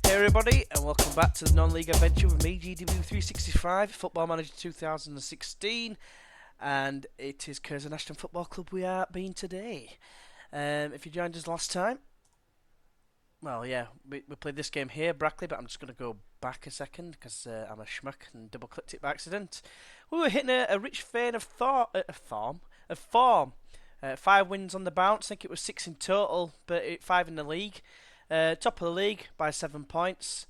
Hey everybody, and welcome back to the non-league adventure with me, GW365, Football Manager 2016, and it is Curzon Ashton Football Club we are being today. If you joined us last time, well, yeah, we played this game here, Brackley, but I'm just going to go back a second because I'm a schmuck and double-clicked it by accident. We were hitting a rich vein of form. 5 wins on the bounce. I think it was 6 in total, but 5 in the league. Top of the league by 7 points.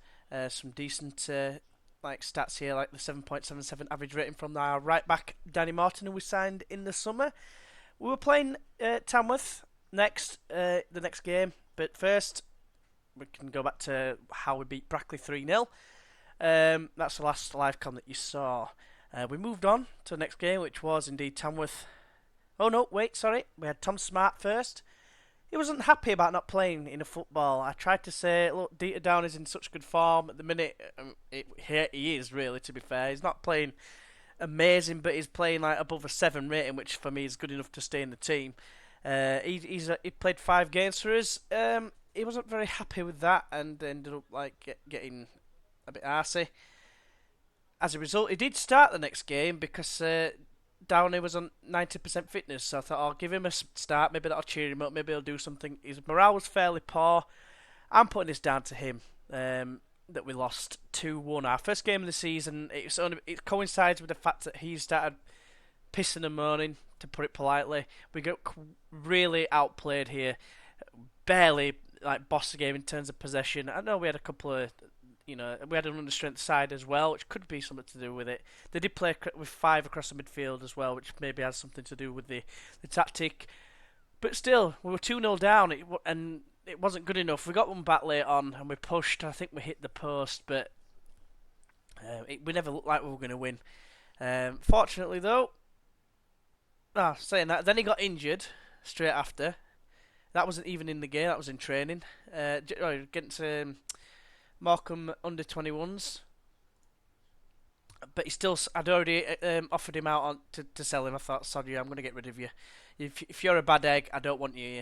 Some decent stats here, like the 7.77 average rating from our right back Danny Morton, who we signed in the summer. We were playing Tamworth the next game, but first we can go back to how we beat Brackley 3-0. That's the last live com that you saw. We moved on to the next game, which was indeed Tamworth. Oh no, wait, sorry. We had Tom Smart first. He wasn't happy about not playing in a football. I tried to say, look, Dieter Down is in such good form at the minute. He is, really, to be fair. He's not playing amazing, but he's playing like above a 7 rating, which for me is good enough to stay in the team. He played 5 games for us. He wasn't very happy with that and ended up getting a bit arsey. As a result, he did start the next game because Downey was on 90% fitness, so I thought I'll give him a start. Maybe that'll cheer him up. Maybe he'll do something. His morale was fairly poor. I'm putting this down to him. That we lost 2-1. Our first game of the season. It coincides with the fact that he started pissing and moaning, to put it politely. We got really outplayed here. Barely bossed the game in terms of possession. I know we had a couple of. We had an understrength side as well, which could be something to do with it. They did play with 5 across the midfield as well, which maybe has something to do with the tactic. But still, we were 2-0 down, and it wasn't good enough. We got one back late on, and we pushed. I think we hit the post, but we never looked like we were going to win. Fortunately, though, saying that, then he got injured straight after. That wasn't even in the game, that was in training. Against Morecambe under 21s, but I'd already offered him out to sell him. I thought, sorry, I'm going to get rid of you. If you're a bad egg, I don't want you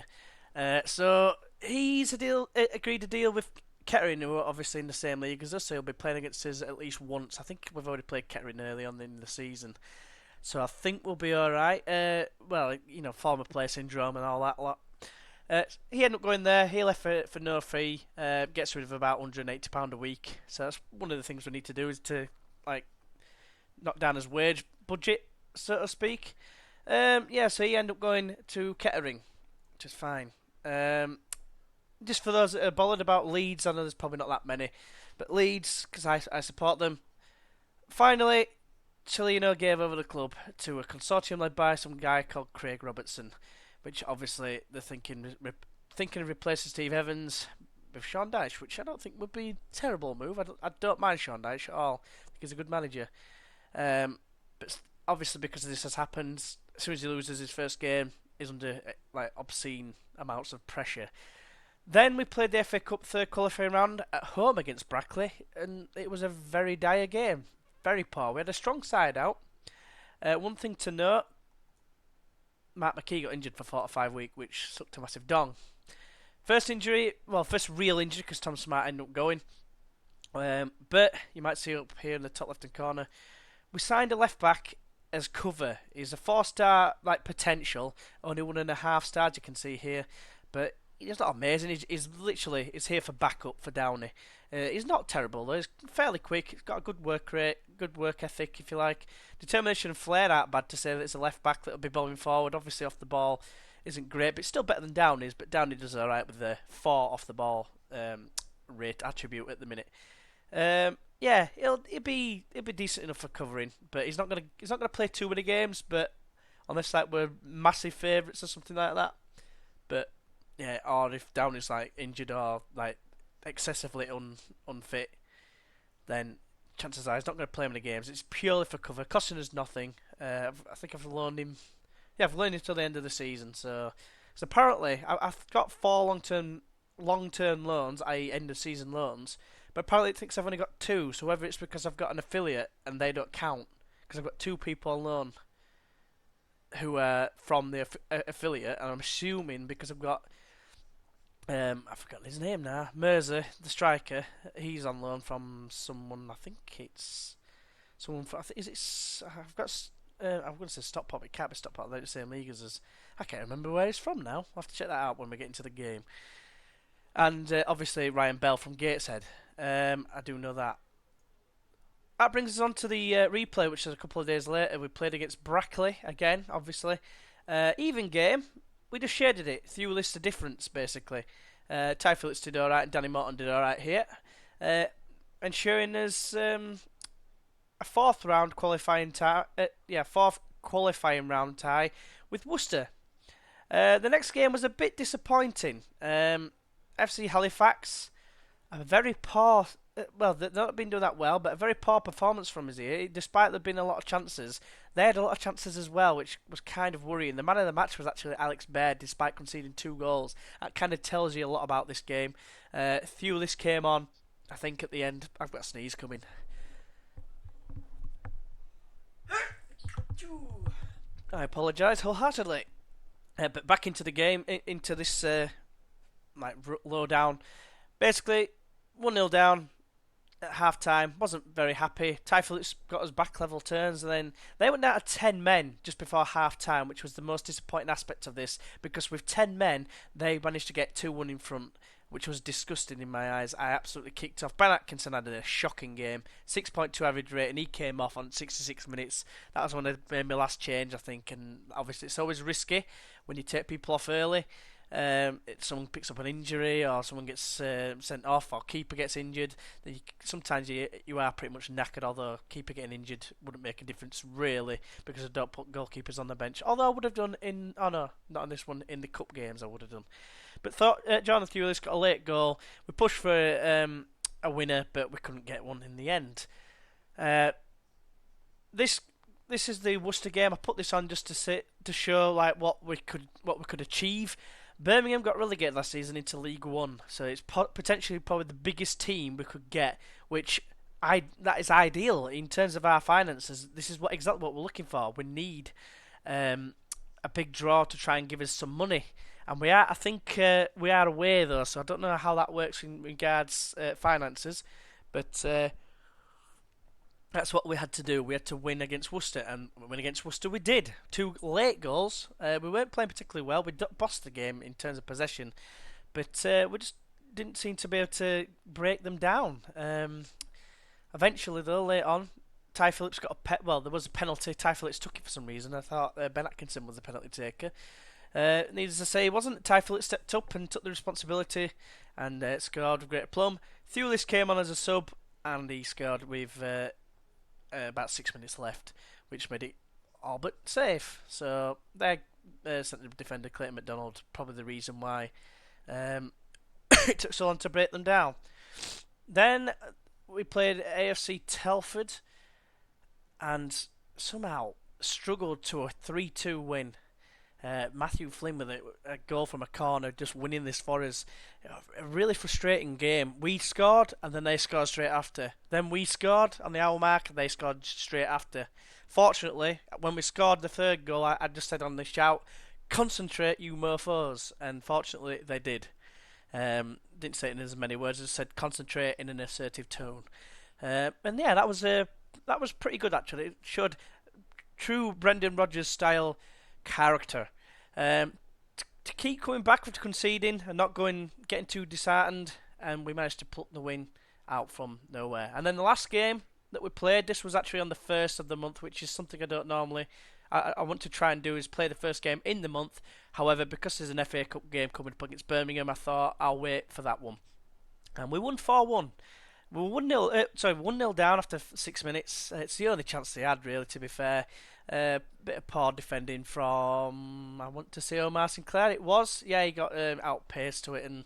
here. So he's agreed a deal with Kettering, who are obviously in the same league as us, so he'll be playing against us at least once. I think we've already played Kettering early on in the season, so I think we'll be alright. Former player syndrome and all that lot. He ended up going there. He left for no fee. Gets rid of about £180 a week. So that's one of the things we need to do, is to knock down his wage budget, so to speak. So he ended up going to Kettering, which is fine. Just for those that are bothered about Leeds, I know there's probably not that many, but Leeds, because I support them. Finally, Cellino gave over the club to a consortium led by some guy called Craig Robertson, which obviously they're thinking of replacing Steve Evans with Sean Dyche, which I don't think would be a terrible move. I don't mind Sean Dyche at all. I think he's a good manager. But obviously, because this has happened, as soon as he loses his first game, he's under obscene amounts of pressure. Then we played the FA Cup third qualifying round at home against Brackley, and it was a very dire game. Very poor. We had a strong side out. One thing to note, Matt McKee got injured for 4 to 5 weeks, which sucked a massive dong. First real injury, because Tom Smart ended up going. But you might see up here in the top left-hand corner, we signed a left-back as cover. He's a 4-star potential, only 1.5 stars you can see here. But he's not amazing. He's here for backup for Downey. He's not terrible though. He's fairly quick. He's got a good work rate, good work ethic, if you like. Determination and flair aren't bad to say that it's a left back that'll be bowling forward. Obviously off the ball isn't great, but it's still better than Downey's. But Downey does alright with the 4 off the ball rate attribute at the minute. He'll be decent enough for covering, but he's not gonna play too many games. But unless we're massive favourites or something like that. But yeah, or if Downey's injured or excessively unfit, then chances are he's not going to play many games. It's purely for cover, costing us nothing. I think I've loaned him. Yeah, I've loaned him till the end of the season. So apparently I've got 4 long-term loans, i.e. end of season loans. But apparently it thinks I've only got 2. So whether it's because I've got an affiliate and they don't count, because I've got 2 people on loan who are from the affiliate, and I'm assuming because I've got I forgot his name now. Mirza, the striker. He's on loan from someone. I think it's someone. I think is it. I've got. I'm going to say Stockport. It can't be Stockport. They're the same league as us. I can't remember where he's from now. I'll have to check that out when we get into the game. And obviously Ryan Bell from Gateshead. I do know that. That brings us on to the replay, which is a couple of days later. We played against Brackley again, obviously. Even game. We just shaded it. Few list of difference, basically. Ty Phillips did alright and Danny Morton did alright here. Ensuring us a fourth qualifying round tie with Worcester. The next game was a bit disappointing. FC Halifax, a very poor. Well, they've not been doing that well, but a very poor performance from us here. Despite there being a lot of chances, they had a lot of chances as well, which was kind of worrying. The man of the match was actually Alex Baird, despite conceding 2 goals. That kind of tells you a lot about this game. Thewlis came on, I think, at the end. I've got a sneeze coming. I apologise wholeheartedly. But back into the game, into this low down. Basically, 1-0 down at half time. Wasn't very happy. Ty Phillips got us back level turns, and then they went down to 10 men just before half time, which was the most disappointing aspect of this, because with 10 men, they managed to get 2-1 in front, which was disgusting in my eyes. I absolutely kicked off. Ben Atkinson had a shocking game, 6.2 average rate, and he came off on 66 minutes. That was when I made my last change, I think, and obviously it's always risky when you take people off early. Someone picks up an injury, or someone gets sent off, or keeper gets injured. Sometimes you are pretty much knackered, although keeper getting injured wouldn't make a difference really, because I don't put goalkeepers on the bench. Although I would have done not on this one, in the cup games I would have done. But Jonathan Thewlis got a late goal. We pushed for a winner, but we couldn't get one in the end. This is the Worcester game. I put this on just to show like what we could achieve. Birmingham got relegated last season into League One, so it's potentially probably the biggest team we could get, which that is ideal in terms of our finances. This is exactly what we're looking for. We need a big draw to try and give us some money, and I think we are away though, so I don't know how that works in regards finances, but that's what we had to do. We had to win against Worcester, and win against Worcester we did. 2 late goals. We weren't playing particularly well. We bossed the game in terms of possession, but we just didn't seem to be able to break them down. Eventually, though, late on, Ty Phillips got there was a penalty. Ty Phillips took it for some reason. I thought Ben Atkinson was the penalty taker. Needless to say, it wasn't. Ty Phillips stepped up and took the responsibility and scored with great aplomb. Thewlis came on as a sub, and he scored with about 6 minutes left, which made it all but safe. So their centre defender Clayton McDonald, probably the reason why it took so long to break them down. Then we played AFC Telford and somehow struggled to a 3-2 win. Matthew Flynn with a goal from a corner, just winning this for us. A really frustrating game. We scored, and then they scored straight after. Then we scored on the hour mark, and they scored straight after. Fortunately, when we scored the third goal, I just said on the shout, "Concentrate, you mofos," and fortunately they did. Didn't say it in as many words, just said concentrate in an assertive tone. And yeah, that was pretty good actually. It showed true Brendan Rodgers style character. To keep coming back after conceding and not getting too disheartened, and we managed to pluck the win out from nowhere. And then the last game that we played, this was actually on the 1st of the month, which is something I don't normally. I want to try and do is play the first game in the month. However, because there's an FA Cup game coming up against Birmingham, I thought I'll wait for that one. And we won 4-1. We were 1-0 down after 6 minutes. It's the only chance they had, really, to be fair. Bit of poor defending from, I want to say, Omar Sinclair. It was, yeah, he got outpaced to it, and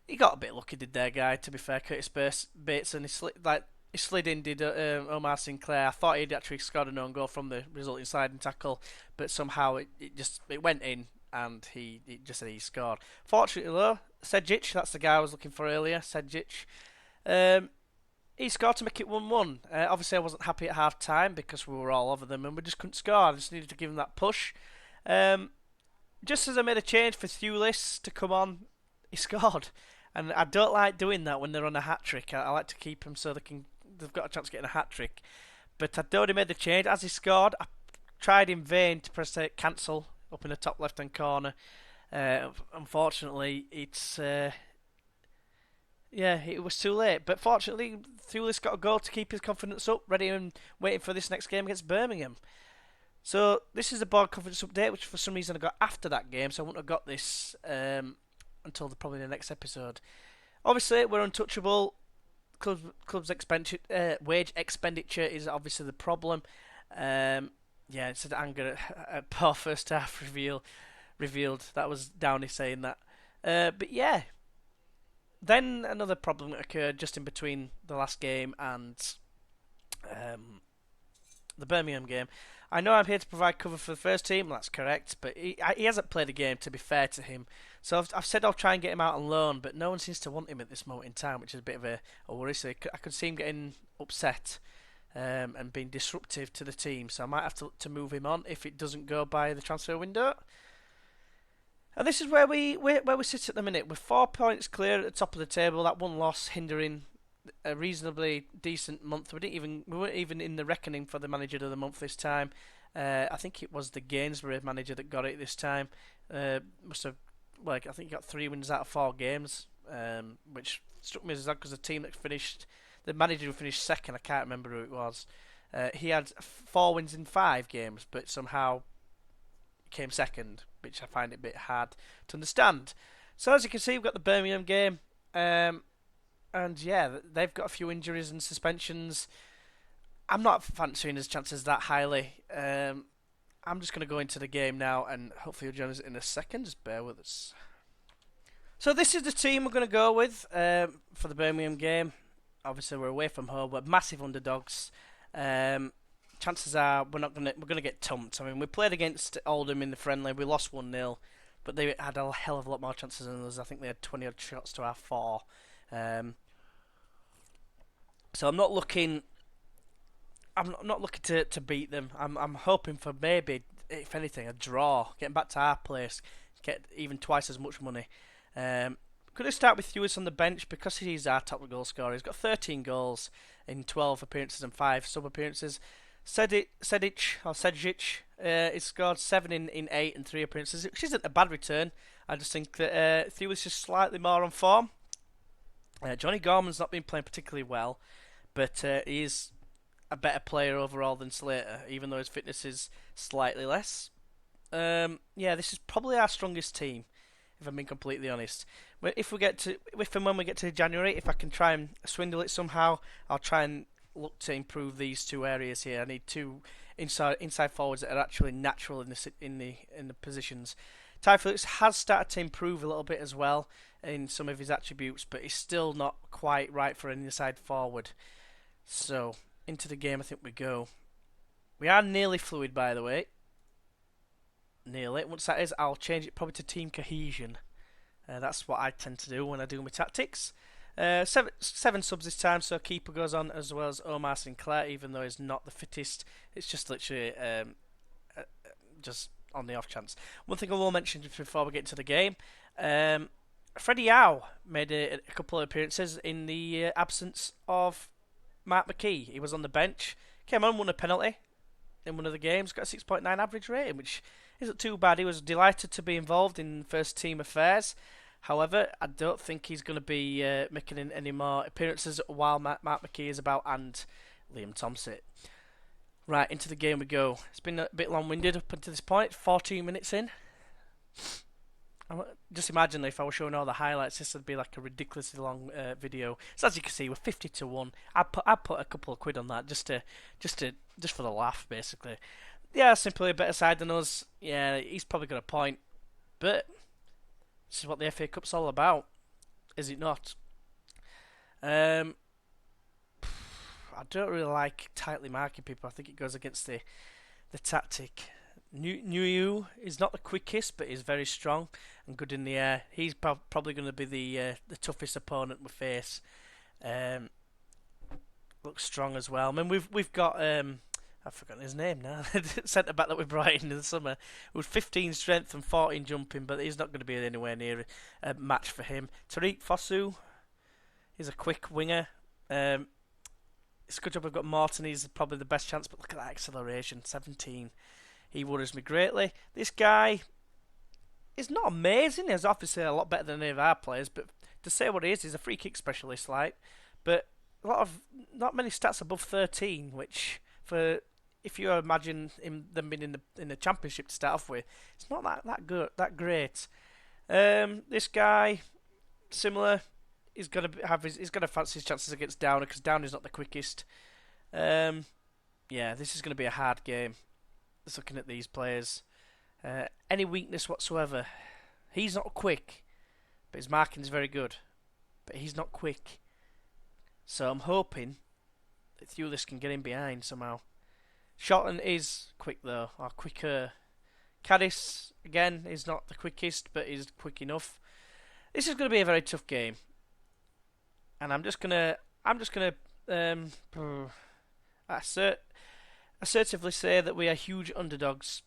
he got a bit lucky, did their guy. To be fair, Curtis Bates, and he slid in, did Omar Sinclair. I thought he'd actually scored an own goal from the resulting sliding tackle, but somehow it went in, and he just said he scored. Fortunately, though, Sedjic, that's the guy I was looking for earlier, Sedjic. He scored to make it 1-1. Obviously, I wasn't happy at half time because we were all over them and we just couldn't score. I just needed to give him that push. Just as I made a change for Thewlis to come on, he scored. And I don't like doing that when they're on a hat trick. I like to keep them so they've got a chance of getting a hat trick. But I'd already made the change. As he scored, I tried in vain to press cancel up in the top left hand corner. Unfortunately, it was too late. But fortunately, Thulis got a goal to keep his confidence up, ready and waiting for this next game against Birmingham. So this is the board confidence update, which for some reason I got after that game, so I wouldn't have got this until probably the next episode. Obviously, we're untouchable. Club's wage expenditure is obviously the problem. It's an anger at poor first half revealed. That was Downey saying that. But yeah, then another problem occurred just in between the last game and the Birmingham game. I know I'm here to provide cover for the first team, that's correct, but he hasn't played a game, to be fair to him. So I've said I'll try and get him out on loan, but no one seems to want him at this moment in time, which is a bit of a worry. So I could see him getting upset and being disruptive to the team. So I might have to move him on if it doesn't go by the transfer window. And this is where we sit at the minute. We're 4 points clear at the top of the table. That one loss hindering a reasonably decent month. We weren't even in the reckoning for the manager of the month this time. I think it was the Gainsbury manager that got it this time. I think he got 3 wins out of 4 games, which struck me as odd because the manager who finished second, I can't remember who it was. He had 4 wins in 5 games, but somehow came second, which I find it a bit hard to understand. So as you can see, we've got the Birmingham game. And yeah, they've got a few injuries and suspensions. I'm not fancying his chances that highly. I'm just going to go into the game now, and hopefully you'll join us in a second. Just bear with us. So this is the team we're going to go with for the Birmingham game. Obviously, we're away from home. We're massive underdogs. Chances are we're going to get tumped. I mean, we played against Oldham in the friendly. We lost 1-0, but they had a hell of a lot more chances than us. I think they had 20 odd shots to our 4. So I'm not looking to beat them. I'm hoping for maybe, if anything, a draw, getting back to our place, get even twice as much money. Could I start with Thulis on the bench because he's our top goal scorer? He's got 13 goals in 12 appearances and 5 sub appearances. Sedic, he's scored 7 in 8 and 3 appearances, which isn't a bad return. I just think that Thulis is slightly more on form. Johnny Gorman's not been playing particularly well, but he is a better player overall than Slater, even though his fitness is slightly less. This is probably our strongest team, if I'm being completely honest. When we get to January, if I can try and swindle it somehow, I'll try and look to improve these 2 areas here. I need 2 inside forwards that are actually natural in the positions. Ty Phillips has started to improve a little bit as well in some of his attributes, but he's still not quite right for an inside forward. So, into the game I think we go. We are nearly fluid, by the way. Nearly. Once that is, I'll change it probably to team cohesion. That's what I tend to do when I do my tactics. 7 subs this time, so keeper goes on as well as Omar Sinclair, even though he's not the fittest. It's just literally just on the off chance. One thing I will mention just before we get into the game, Freddie Howe made a couple of appearances in the absence of Mark McKee. He was on the bench, came on, won a penalty in one of the games, got a 6.9 average rating, which isn't too bad. He was delighted to be involved in first team affairs. However, I don't think he's going to be making any more appearances while Mark McKee is about, and Liam Thompson. Right, into the game we go. It's been a bit long-winded up until this point, 14 minutes in. Just imagine if I was showing all the highlights, this would be like a ridiculously long video. So as you can see, we're 50-1. I'd put a couple of quid on that just for the laugh, basically. Yeah, simply a better side than us. Yeah, he's probably got a point, but this is what the FA Cup's all about, is it not? I don't really like tightly marking people. I think it goes against the tactic. Nuyu is not the quickest, but he's very strong and good in the air. He's probably going to be the toughest opponent we face. Looks strong as well. I mean, we've got I've forgotten his name now. Centre back that we brought in the summer. It was 15 strength and 14 jumping, but he's not going to be anywhere near a match for him. Tariq Fosu, he's a quick winger. It's a good job we've got Morton. He's probably the best chance, but look at that acceleration, 17. He worries me greatly. This guy is not amazing. He's obviously a lot better than any of our players, but to say what he is, he's a free kick specialist, like. But not many stats above 13, which for if you imagine them being in the championship to start off with, it's not that great. This guy, similar, he's gonna fancy his chances against Downer because Downer's not the quickest. Yeah, this is gonna be a hard game. Just looking at these players, any weakness whatsoever. He's not quick, but his marking's very good. But he's not quick, so I'm hoping that Thewlis can get in behind somehow. Shotton is quick though, or quicker. Caddis again is not the quickest, but is quick enough. This is going to be a very tough game, and I'm just gonna assertively say that we are huge underdogs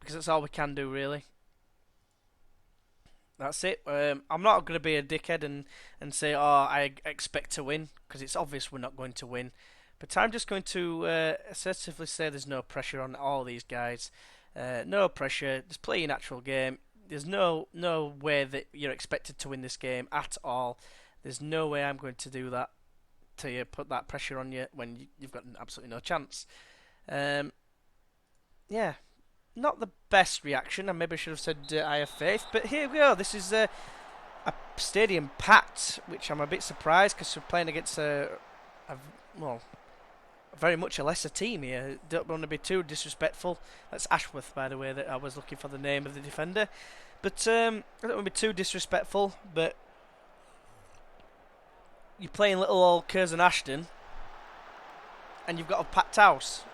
because that's all we can do really. That's it. I'm not going to be a dickhead and say, oh, I expect to win, because it's obvious we're not going to win. But I'm just going to assertively say there's no pressure on all these guys. No pressure. Just play your natural game. There's no way that you're expected to win this game at all. There's no way I'm going to do that to you, put that pressure on you when you've got absolutely no chance. Yeah. Not the best reaction, and maybe I should have said I have faith, but here we go. This is a stadium packed, which I'm a bit surprised because we're playing against very much a lesser team here. Don't want to be too disrespectful. That's Ashworth, by the way, that I was looking for the name of the defender. But I don't want to be too disrespectful, but you're playing little old Curzon Ashton, and you've got a packed house.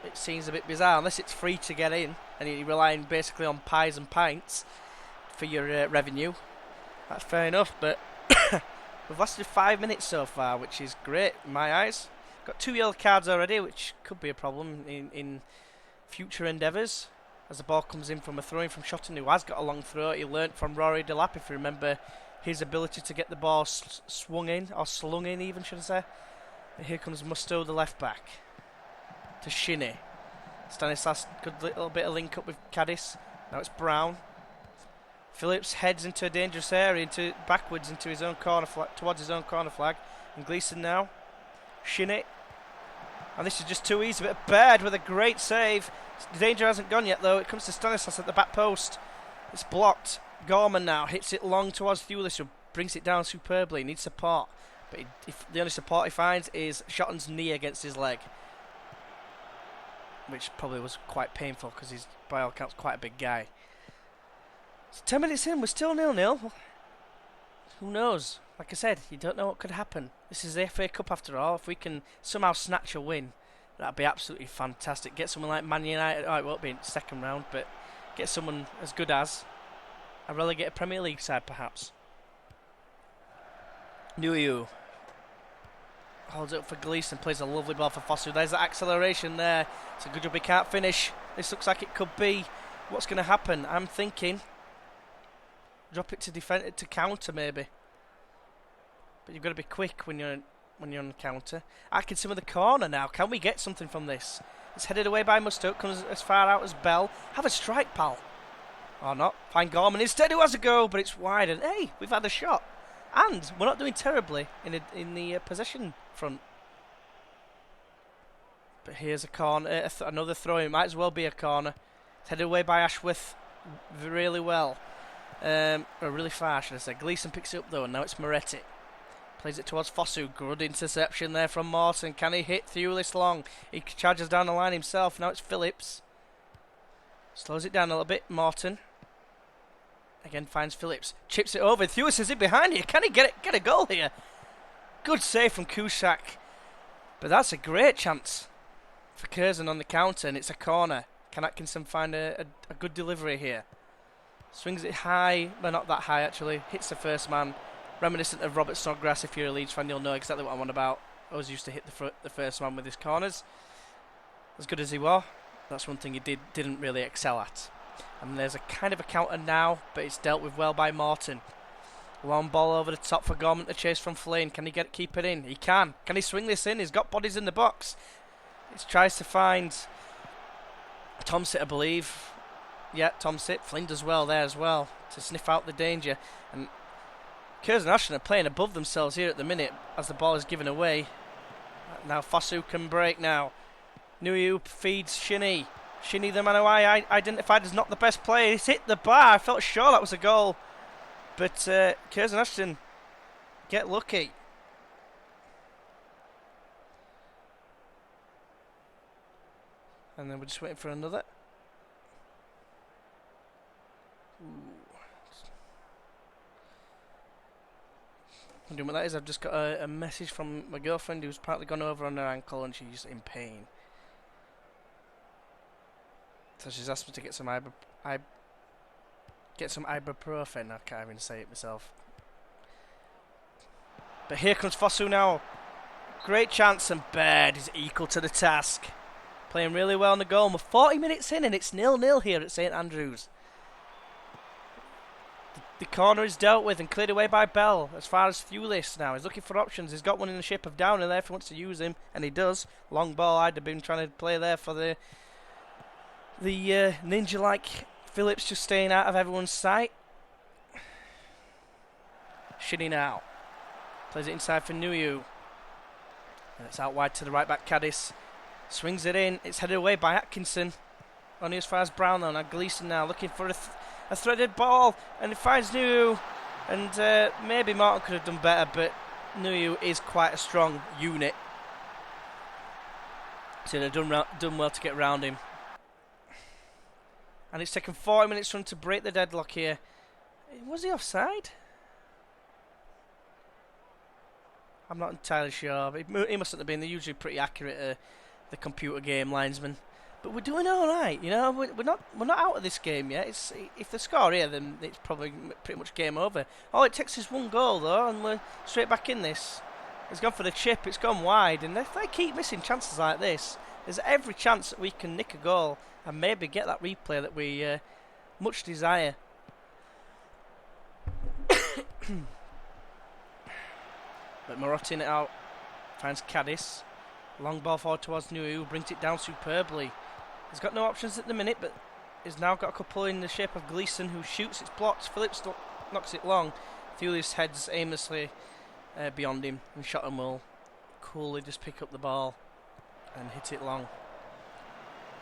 It seems a bit bizarre, unless it's free to get in, and you're relying basically on pies and pints for your revenue. That's fair enough, but we've lasted 5 minutes so far, which is great in my eyes. Got 2 yellow cards already, which could be a problem in future endeavours. As the ball comes in from a throw-in from Shotton, who has got a long throw. He learnt from Rory Delap, if you remember, his ability to get the ball swung in, or slung in even, should I say. And here comes Musto, the left back, to Shinnie. Stanislas, good little bit of link up with Caddis. Now it's Brown. Phillips heads into a dangerous area, backwards into his own corner flag, towards his own corner flag. And Gleeson now. Shinnie. And this is just too easy, but Baird with a great save. The danger hasn't gone yet though. It comes to Stanislas at the back post. It's blocked. Gorman now hits it long towards Thewlis, who brings it down superbly. He needs support, but the only support he finds is Shotton's knee against his leg, which probably was quite painful because he's, by all accounts, quite a big guy. So 10 minutes in, we're still 0-0. Who knows? Like I said, you don't know what could happen. This is the FA Cup after all. If we can somehow snatch a win, that'd be absolutely fantastic. Get someone like Man United. Oh, it won't be in the second round, but get someone as good as a relegated Premier League side, perhaps. Nuyu holds it up for Gleeson, plays a lovely ball for Fosu. There's that acceleration there. It's a good job he can't finish. This looks like it could be what's going to happen. I'm thinking drop it to defend, to counter maybe. But you've got to be quick when you're on the counter. Atkinson with the corner now. Can we get something from this? It's headed away by Musto. Comes as far out as Bell. Have a strike, pal. Or not. Find Gorman instead, who has a go, but it's wide. And hey, we've had a shot. And we're not doing terribly in the possession front. But here's a corner, another throw. It might as well be a corner. It's headed away by Ashworth really well. Or really far, should I say. Gleeson picks it up though, and now it's Moretti. Plays it towards Fosu. Good interception there from Morton. Can he hit Thewlis long? He charges down the line himself. Now it's Phillips. Slows it down a little bit. Morton. Again finds Phillips. Chips it over. Thewlis is in behind here. Can he get a goal here? Good save from Cusack. But that's a great chance for Curzon on the counter, and it's a corner. Can Atkinson find a good delivery here? Swings it high. Well, not that high actually. Hits the first man. Reminiscent of Robert Snodgrass. If you're a Leeds fan, you'll know exactly what I'm on about. I always used to hit the first man with his corners. as good as he was, that's one thing he didn't really excel at. And there's a kind of a counter now, but it's dealt with well by Morton. Long ball over the top for Gorman to chase from Flynn. Can he keep it in? He can. Can he swing this in? He's got bodies in the box. He tries to find Tomsit, I believe. Yeah, Tomsit. Flynn does well there as well to sniff out the danger. And Curzon Ashton are playing above themselves here at the minute as the ball is given away. Now Fosu can break now. Nuhiu feeds Shinnie. Shinnie, the man who I identified as not the best player. He's hit the bar. I felt sure that was a goal. But Curzon Ashton get lucky. And then we're just waiting for another. Wondering what that is. I've just got a message from my girlfriend who's partly gone over on her ankle and she's in pain. So she's asked me to get some ibuprofen. I can't even say it myself. But here comes Fosu now. Great chance, and Baird is equal to the task. Playing really well in the goal. We're 40 minutes in and it's 0-0 here at St Andrews. The corner is dealt with and cleared away by Bell as far as Thewlis now. He's looking for options. He's got one in the shape of Downer there if he wants to use him, and he does. Long ball. I'd have been trying to play there for the ninja-like Phillips, just staying out of everyone's sight. Shinnie now. Plays it inside for Nuhiu. And it's out wide to the right back, Caddis. Swings it in. It's headed away by Atkinson. Only as far as Brown though. Now Gleeson now looking for a threaded ball. And it finds Nuhiu. And maybe Martin could have done better, but Nuhiu is quite a strong unit. So they've done well to get round him. And it's taken 40 minutes for him to break the deadlock here. Was he offside? I'm not entirely sure. He mustn't have been. They're usually pretty accurate, the computer game linesmen. But we're doing all right, you know. We're not out of this game yet. If they score here, then it's probably pretty much game over. All it takes is one goal though, and we're straight back in this. It's gone for the chip. It's gone wide, and if they keep missing chances like this, there's every chance that we can nick a goal and maybe get that replay that we much desire. But Marotin it out, finds Caddis. Long ball forward towards Nuhiu, brings it down superbly. He's got no options at the minute, but he's now got a couple in the shape of Gleeson, who shoots. It's blocked. Phillips knocks it long. Thewlis heads aimlessly beyond him, and Shotton will coolly just pick up the ball and hit it long.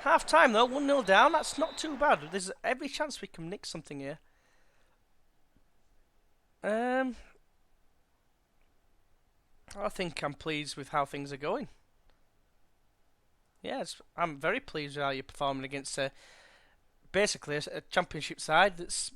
Half time though, 1-0 down. That's not too bad. There's every chance we can nick something here. I think I'm pleased with how things are going. Yes, I'm very pleased with how you're performing against basically a championship side that's,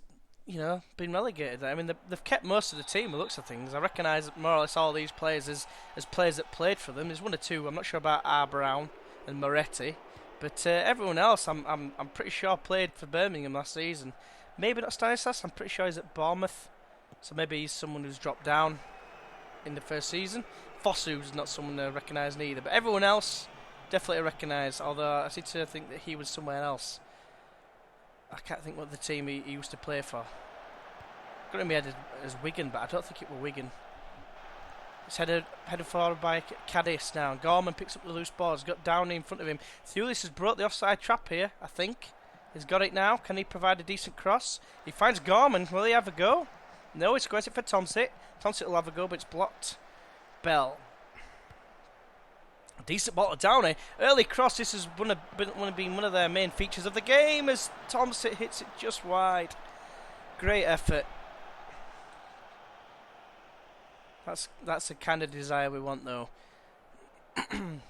you know, been relegated. I mean, they've kept most of the team, the looks of things. I recognise more or less all these players as players that played for them. There's one or two. I'm not sure about R. Brown and Moretti, but everyone else, I'm pretty sure played for Birmingham last season. Maybe not Stanislas. I'm pretty sure he's at Bournemouth, so maybe he's someone who's dropped down in the first season. Fosu's not someone I recognise neither, but everyone else definitely recognise, although I seem to think that he was somewhere else. I can't think what the team he used to play for. Got him headed as Wigan, but I don't think it was Wigan. It's headed forward by Caddis now. Gorman picks up the loose ball. He's got Downey in front of him. Thewlis has broke the offside trap here, I think. He's got it now. Can he provide a decent cross? He finds Gorman. Will he have a go? No, he squares it for Tomsit. Tomsit will have a go, but it's blocked. Bell. A decent ball to Downey. Early cross. This has been one of their main features of the game as Tomsit hits it just wide. Great effort. That's the kind of desire we want, though. And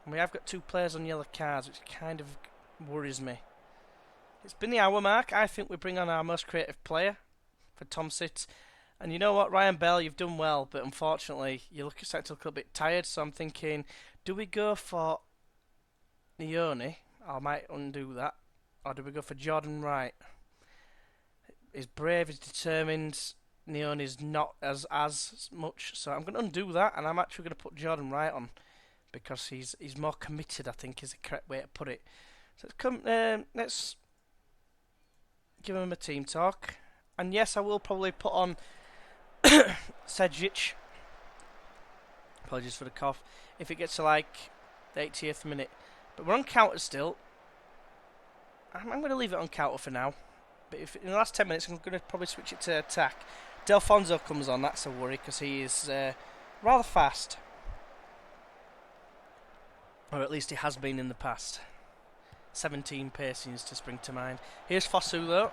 we have got 2 players on yellow cards, which kind of worries me. It's been the hour mark. I think we bring on our most creative player for Tomsit. And you know what, Ryan Bell, you've done well, but unfortunately, you're starting to look a bit tired. So I'm thinking, do we go for Nioni? I might undo that. Or do we go for Jordan Wright? He's brave, he's determined. Nioni's not as much. So I'm going to undo that, and I'm actually going to put Jordan Wright on. because he's more committed, I think, is the correct way to put it. So let's give him a team talk. And yes, I will probably put on Sedžić. Apologies for the cough. If it gets to like the 80th minute. But we're on counter still. I'm going to leave it on counter for now. But if in the last 10 minutes, I'm going to probably switch it to attack. Delfonso comes on, that's a worry, because he is rather fast. Or at least he has been in the past. 17 pacings to spring to mind. Here's Fosu though.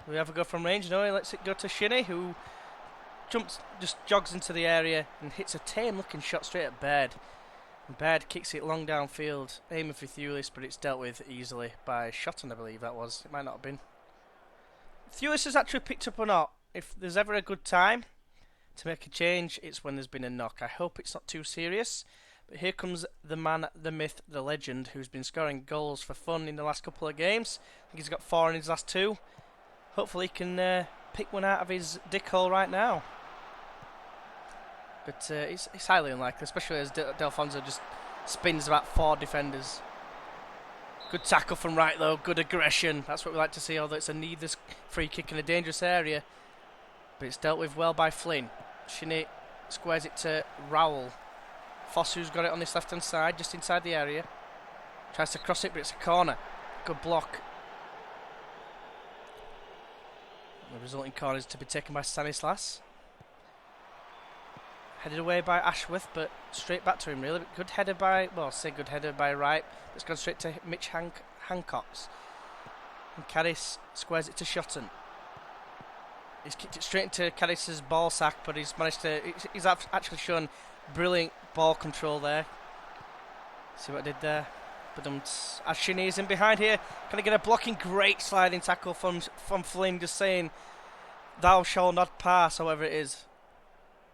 We have a go from range. No, he lets it go to Shinnie, who just jogs into the area and hits a tame looking shot straight at Baird. And Baird kicks it long downfield, aiming for Thulis, but it's dealt with easily by Shotton, I believe that was. It might not have been. Thulis has actually picked up or not. If there's ever a good time to make a change, it's when there's been a knock. I hope it's not too serious. But here comes the man, the myth, the legend, who's been scoring goals for fun in the last couple of games. I think he's got 4 in his last 2. Hopefully he can pick one out of his dick hole right now. But it's highly unlikely, especially as Delfonso just spins about 4 defenders. Good tackle from right though, good aggression. That's what we like to see, although it's a needless free kick in a dangerous area. But it's dealt with well by Flynn. Shinnie squares it to Rowell. Fosu's got it on this left hand side, just inside the area. Tries to cross it, but it's a corner. Good block. The resulting corner is to be taken by Stanislas. Headed away by Ashworth, but straight back to him really. But good header by, well, I'll say good header by Wright. It's gone straight to Mitch Hancocks. And Caddis squares it to Shotton. He's kicked it straight into Caddis's ball sack, but he's managed to, he's actually shown brilliant ball control there. See what I did there? But as Shinnie is in behind here, can I get a blocking? Great sliding tackle from Flynn, just saying, thou shalt not pass, however it is.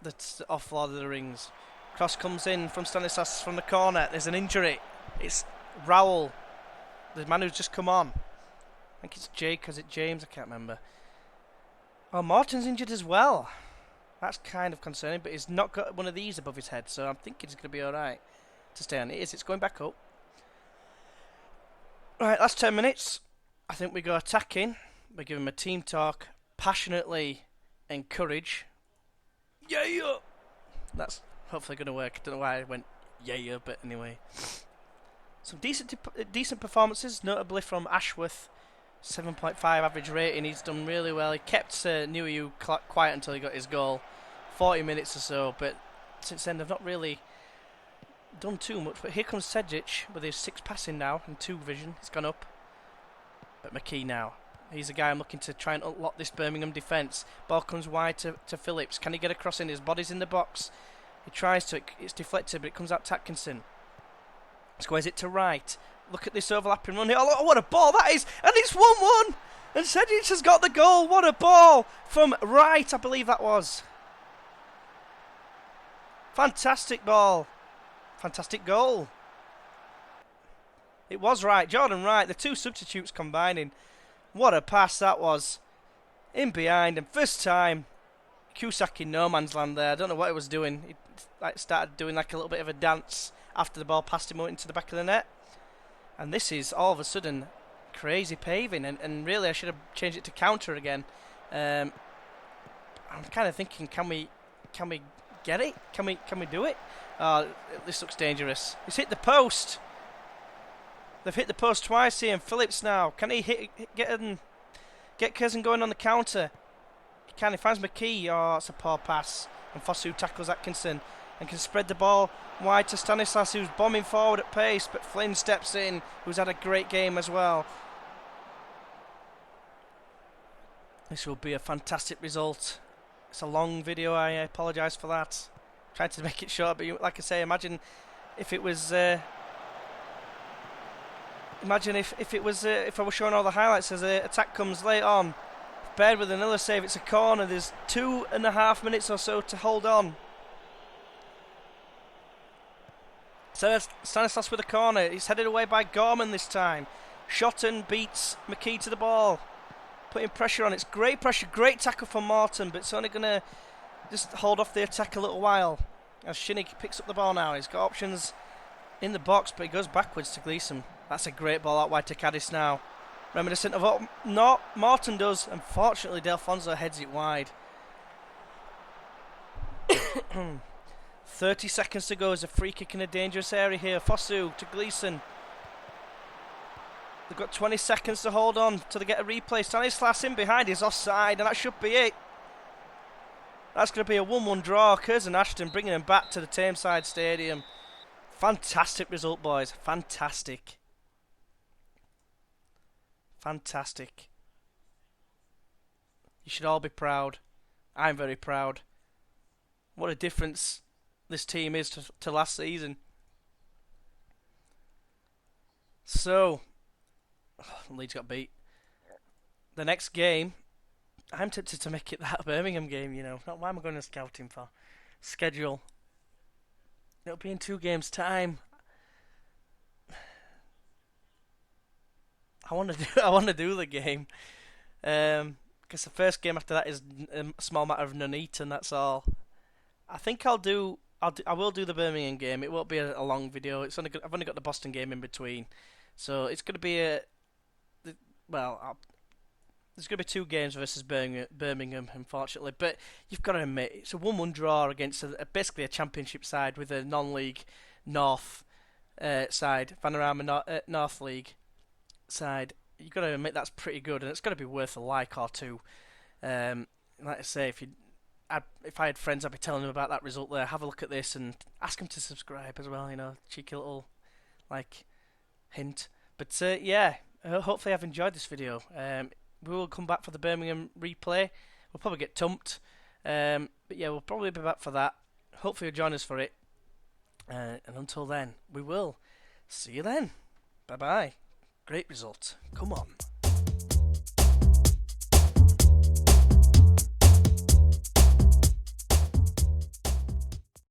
That's off Lord of the Rings. Cross comes in from Stanislas from the corner. There's an injury. It's Rowell, the man who's just come on. I think it's Jake, is it James? I can't remember. Oh, Morton's injured as well. That's kind of concerning, but he's not got one of these above his head, so I'm thinking he's going to be alright to stay on. It is, it's going back up. Right, last 10 minutes. I think we go attacking. We give him a team talk. Passionately encourage. Yeah! That's hopefully going to work. I don't know why I went yeah, but anyway. Some decent performances, notably from Ashworth. 7.5 average rating. He's done really well. He kept Nuhiu quiet until he got his goal. 40 minutes or so, but since then they've not really done too much. But here comes Sedžić with his 6 passing now and 2 vision. He's gone up. But McKee now. He's the guy I'm looking to try and unlock this Birmingham defence. Ball comes wide to Phillips. Can he get a cross in? His body's in the box. He tries to. It's deflected, but it comes out Tatkinson. Squares it to right. Look at this overlapping run here. Oh, what a ball that is! And it's 1-1! And Sedžić has got the goal. What a ball from Wright, I believe that was. Fantastic ball. Fantastic goal. It was Wright. Jordan Wright. The 2 substitutes combining. What a pass that was. In behind. And first time. Cusack in no man's land there. I don't know what he was doing. He started doing like a little bit of a dance after the ball passed him out into the back of the net. And this is all of a sudden crazy paving, and really I should have changed it to counter again. I'm kind of thinking, can we get it? Can we do it? This looks dangerous. It's hit the post. They've hit the post twice here, and Phillips now. Can he get Curzon going on the counter? He finds McKee. Oh, it's a poor pass. And Fosu tackles Atkinson and can spread the ball wide to Stanislas, who's bombing forward at pace, but Flynn steps in, who's had a great game as well. This will be a fantastic result. It's a long video, I apologise for that. Tried to make it short, but like I say, imagine if it was... if I was showing all the highlights as the attack comes late on. Baird with another save, it's a corner. There's 2.5 minutes or so to hold on. So Stanislas with a corner. He's headed away by Gorman this time. Shotton beats McKee to the ball. Putting pressure on. It's great pressure. Great tackle from Morton, but it's only going to just hold off the attack a little while. As Shinnick picks up the ball now, he's got options in the box, but he goes backwards to Gleeson. That's a great ball out wide to Cadiz now. Reminiscent of what Morton does. Unfortunately, Delfonso heads it wide. 30 seconds to go as a free kick in a dangerous area here. Fosu to Gleeson. They've got 20 seconds to hold on till they get a replay. Stanislas in behind is offside, and that should be it. That's going to be a 1-1 draw. Curzon Ashton bringing them back to the Tameside Stadium. Fantastic result, boys. Fantastic. Fantastic. You should all be proud. I'm very proud. What a difference this team is to last season. So, Leeds got beat. The next game, I'm tempted to make it that Birmingham game, you know. Why am I going to scouting for? Schedule. It'll be in 2 games' time. I want to do the game. Because the first game after that is a small matter of Nuneaton, that's all. I think I will do the Birmingham game. It won't be a long video. I've only got the Boston game in between, so it's going to be there's going to be 2 games versus Birmingham, unfortunately. But you've got to admit, it's a 1-1 draw against basically a championship side with a non-league North side, Vanarama North League side. You've got to admit that's pretty good, and it's got to be worth a like or two. Like I say, if I had friends, I'd be telling them about that result there. Have a look at this and ask them to subscribe as well. You know, cheeky little hint. But hopefully I've enjoyed this video. We will come back for the Birmingham replay. We'll probably get tumped. But yeah, we'll probably be back for that. Hopefully you'll join us for it. And until then, we will see you then. Bye bye. Great result. Come on.